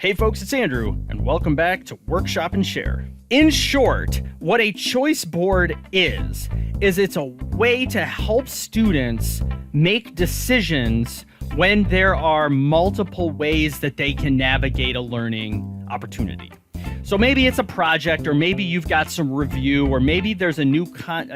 Hey folks, it's Andrew, and welcome back to Workshop and Share. In short, what a choice board is it's a way to help students make decisions when there are multiple ways that they can navigate a learning opportunity. So maybe it's a project, or maybe you've got some review, or maybe there's a new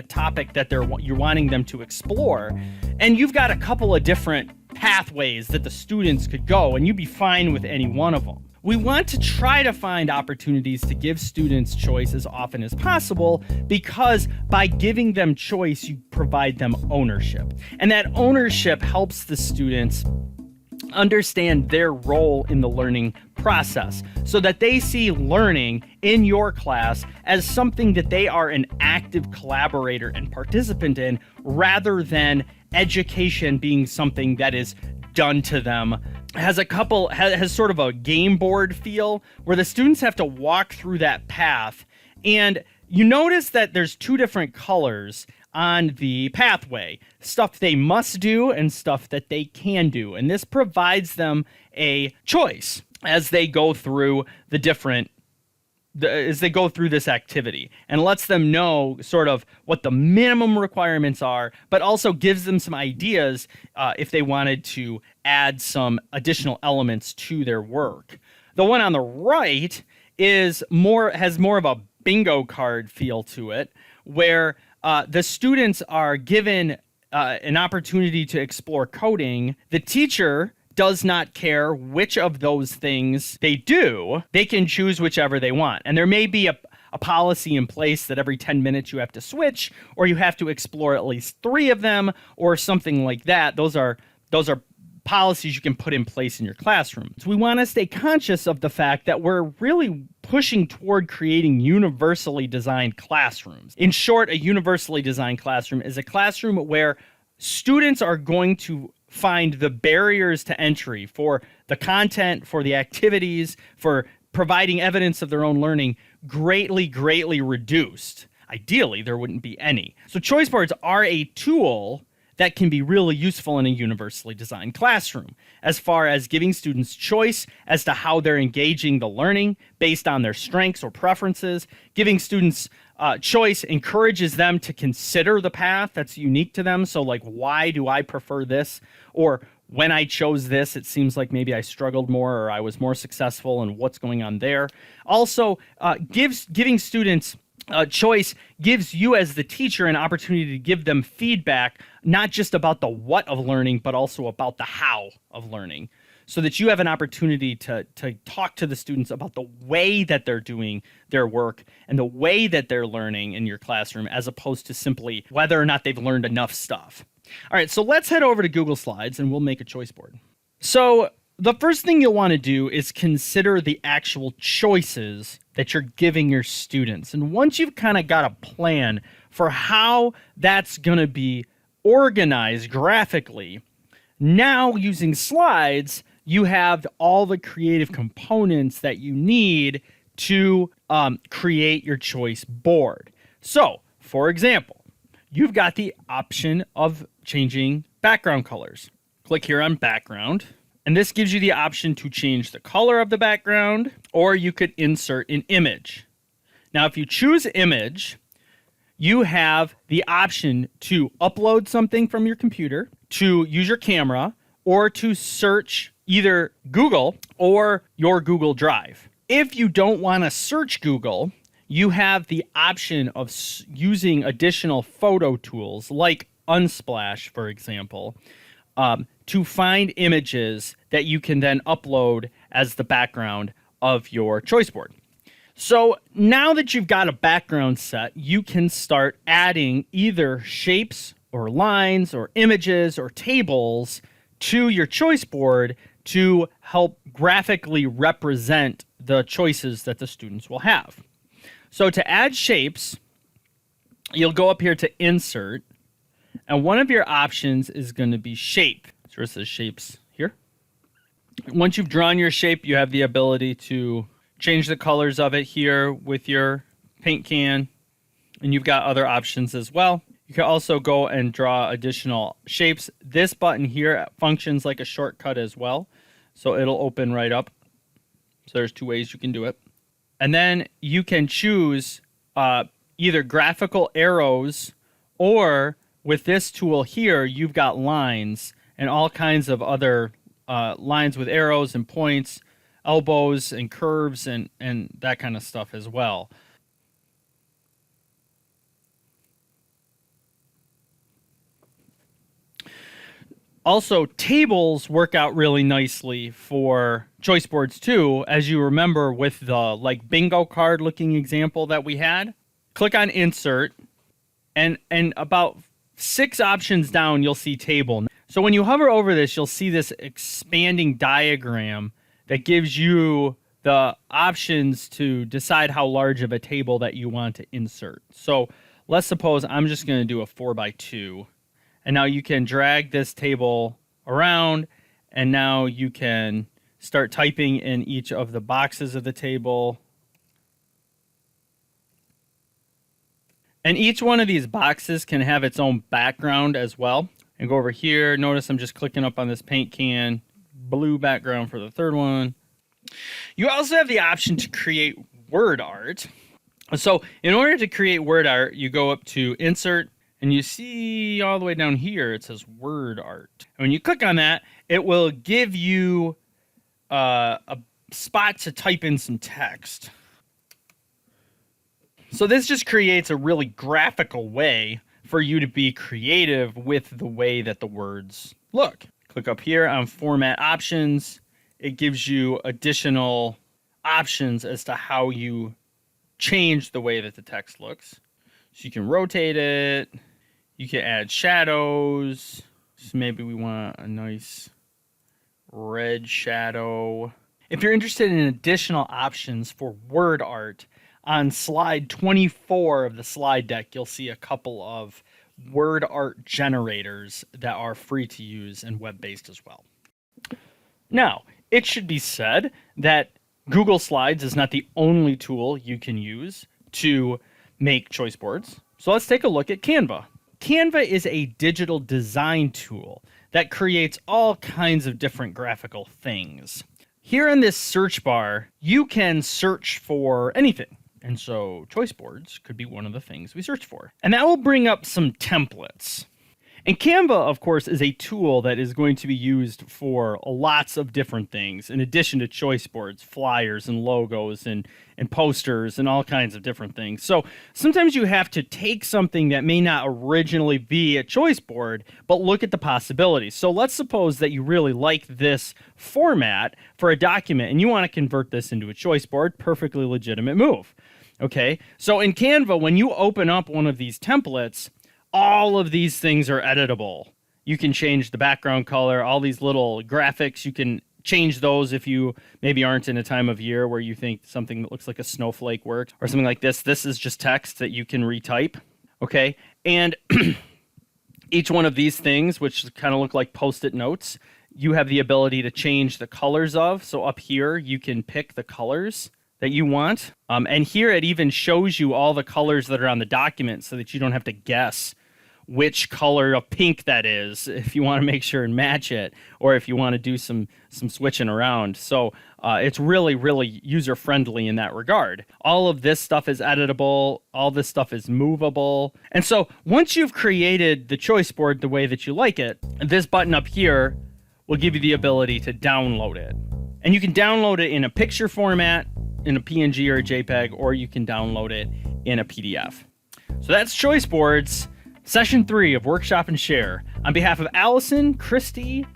topic that you're wanting them to explore, and you've got a couple of different pathways that the students could go, and you'd be fine with any one of them. We want to try to find opportunities to give students choice as often as possible, because by giving them choice, you provide them ownership. And that ownership helps the students understand their role in the learning process, so that they see learning in your class as something that they are an active collaborator and participant in, rather than education being something that is done to them. Has sort of a game board feel, where the students have to walk through that path. And you notice that there's two different colors on the pathway: stuff they must do and stuff that they can do. And this provides them a choice as they go through as they go through this activity, and lets them know sort of what the minimum requirements are, but also gives them some ideas if they wanted to add some additional elements to their work. The one on the right has more of a bingo card feel to it, where the students are given an opportunity to explore coding. The teacher does not care which of those things they do. They can choose whichever they want. And there may be a policy in place that every 10 minutes you have to switch, or you have to explore at least 3 of them, or something like that. Those are policies you can put in place in your classroom. So we want to stay conscious of the fact that we're really pushing toward creating universally designed classrooms. In short, a universally designed classroom is a classroom where students are going to find the barriers to entry for the content, for the activities, for providing evidence of their own learning greatly reduced. Ideally, there wouldn't be any. So choice boards are a tool that can be really useful in a universally designed classroom, as far as giving students choice as to how they're engaging the learning based on their strengths or preferences. Giving students choice encourages them to consider the path that's unique to them. So like, why do I prefer this? Or when I chose this, it seems like maybe I struggled more, or I was more successful, and what's going on there. Also, giving students choice gives you as the teacher an opportunity to give them feedback, not just about the what of learning, but also about the how of learning, so that you have an opportunity to talk to the students about the way that they're doing their work and the way that they're learning in your classroom, as opposed to simply whether or not they've learned enough stuff. All right, so let's head over to Google Slides and we'll make a choice board. So the first thing you'll want to do is consider the actual choices that you're giving your students. And once you've kind of got a plan for how that's going to be organized graphically, now using slides, you have all the creative components that you need to create your choice board. So, for example, you've got the option of changing background colors. Click here on background, and this gives you the option to change the color of the background, or you could insert an image. Now, if you choose image, you have the option to upload something from your computer, to use your camera, or to search either Google or your Google Drive. If you don't want to search Google, you have the option of using additional photo tools like Unsplash, for example, to find images that you can then upload as the background of your choice board. So now that you've got a background set, you can start adding either shapes or lines or images or tables to your choice board to help graphically represent the choices that the students will have. So to add shapes, you'll go up here to Insert, and one of your options is going to be Shape. So it says Shapes here. Once you've drawn your shape, you have the ability to change the colors of it here with your paint can, and you've got other options as well. You can also go and draw additional shapes. This button here functions like a shortcut as well, so it'll open right up. So there's 2 ways you can do it. And then you can choose either graphical arrows, or with this tool here, you've got lines and all kinds of other lines with arrows and points, elbows and curves and that kind of stuff as well. Also, tables work out really nicely for choice boards too. As you remember with the like bingo card looking example that we had, click on insert, and about 6 options down, you'll see table. So when you hover over this, you'll see this expanding diagram that gives you the options to decide how large of a table that you want to insert. So let's suppose I'm just going to do a 4x2. And now you can drag this table around, and now you can start typing in each of the boxes of the table. And each one of these boxes can have its own background as well. And go over here, notice I'm just clicking up on this paint can, blue background for the third one. You also have the option to create word art. So in order to create word art, you go up to insert, and you see all the way down here, it says word art. And when you click on that, it will give you a spot to type in some text. So this just creates a really graphical way for you to be creative with the way that the words look. Click up here on format options. It gives you additional options as to how you change the way that the text looks. So you can rotate it. You can add shadows. So maybe we want a nice red shadow. If you're interested in additional options for word art, on slide 24 of the slide deck, you'll see a couple of word art generators that are free to use and web-based as well. Now, it should be said that Google Slides is not the only tool you can use to make choice boards. So let's take a look at Canva. Canva is a digital design tool that creates all kinds of different graphical things. Here in this search bar, you can search for anything. And so choice boards could be one of the things we search for. And that will bring up some templates. And Canva, of course, is a tool that is going to be used for lots of different things, in addition to choice boards, flyers and logos and posters and all kinds of different things. So sometimes you have to take something that may not originally be a choice board, but look at the possibilities. So let's suppose that you really like this format for a document and you want to convert this into a choice board. Perfectly legitimate move. Okay, so in Canva, when you open up one of these templates, all of these things are editable. You can change the background color, all these little graphics. You can change those if you maybe aren't in a time of year where you think something that looks like a snowflake works or something like this. This is just text that you can retype. Okay, and each one of these things, which kind of look like Post-it notes, you have the ability to change the colors of. So up here, you can pick the colors that you want. And here it even shows you all the colors that are on the document so that you don't have to guess which color of pink that is if you want to make sure and match it, or if you want to do some switching around. So it's really, really user-friendly in that regard. All of this stuff is editable. All this stuff is movable. And so once you've created the choice board the way that you like it, this button up here will give you the ability to download it. And you can download it in a picture format, in a PNG or a JPEG, or you can download it in a PDF. So that's choice boards, session 3 of Workshop and Share. On behalf of Allison, Christy,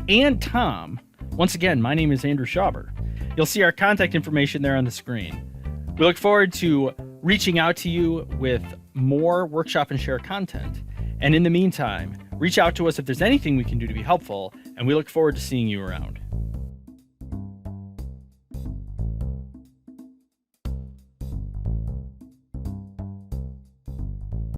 and Tom, once again, my name is Andrew Schauber. You'll see our contact information there on the screen. We look forward to reaching out to you with more Workshop and Share content. And in the meantime, reach out to us if there's anything we can do to be helpful, and we look forward to seeing you around.